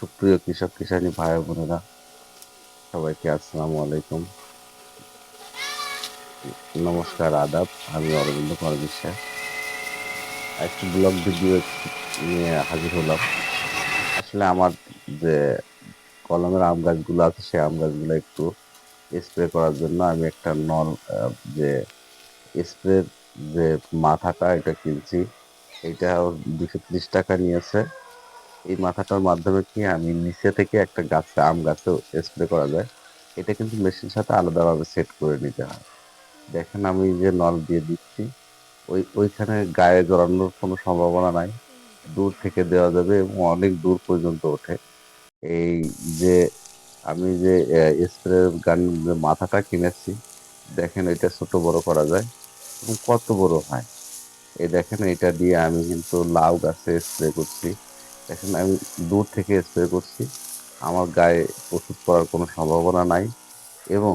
সুপ্রিয় কৃষক কিষানী ভাই বোনেরা, সবাইকে আসসালামু আলাইকুম, নমস্কার, আদাব। আমি অরবিন্দ কুমার বিশ্বাস একটি ব্লগ ভিডিও নিয়ে হাজির হলাম। আসলে আমার যে কলমের আম গাছগুলো আছে সেই আম গাছগুলো একটু স্প্রে করার জন্য আমি একটা যে স্প্রে যে মাথাটা এটা কিনছি। এটা 230 টাকা নিয়েছে। এই মাথাটার মাধ্যমে কি আমি নিচে থেকে একটা গাছে আম গাছে স্প্রে করা যায়। এটা কিন্তু মেশিনের সাথে আলাদাভাবে সেট করে নিতে হয়। দেখেন আমি যে নল দিয়ে দিচ্ছি, ওইখানে গায়ে জড়ানোর কোনো সম্ভাবনা নাই। দূর থেকে দেওয়া যাবে এবং অনেক দূর পর্যন্ত ওঠে। এই যে আমি যে স্প্রে গান যে মাথাটা কিনেছি, দেখেন এটা ছোট বড় করা যায় এবং কত বড় হয়। এই দেখেন এটা দিয়ে আমি কিন্তু লাউ গাছে স্প্রে করছি। দেখেন আমি দূর থেকে স্প্রে করছি, আমার গায়ে ওষুধ পড়ার কোনো সম্ভাবনা নাই এবং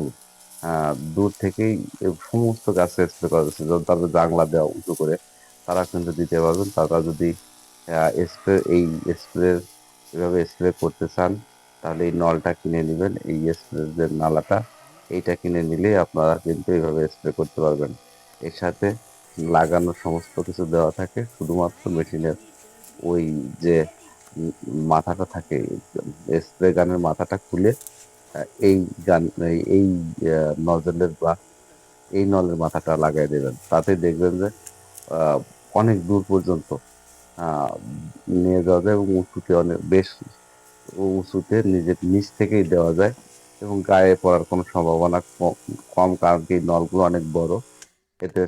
দূর থেকেই সমস্ত গাছে স্প্রে করা যাচ্ছে। তাদের জাংলা দেওয়া উঁচু করে তারা কিন্তু দিতে পারবেন। তারা যদি এই স্প্রে এভাবে স্প্রে করতে চান, তাহলে এই নলটা কিনে নেবেন। এই স্প্রে যে নালাটা, এইটা কিনে নিলে আপনারা কিন্তু এইভাবে স্প্রে করতে পারবেন। এর সাথে লাগানো সমস্ত কিছু দেওয়া থাকে, শুধুমাত্র মেশিনের ওই যে উম মাথাটা থাকে, স্প্রে গানের মাথাটা খুলে এই গান এই নজলের বা এই নলের মাথাটা লাগাই দেবেন। তাতে দেখবেন যে আহ, অনেক দূর পর্যন্ত আহ, নিয়ে যাওয়া যায় এবং উঁচুতে অনেক বেশ উঁচুতে নিজের নিচ থেকেই দেওয়া যায় এবং গায়ে পড়ার কোনো সম্ভাবনা কম, কারণ কি নলগুলো অনেক বড়। এতে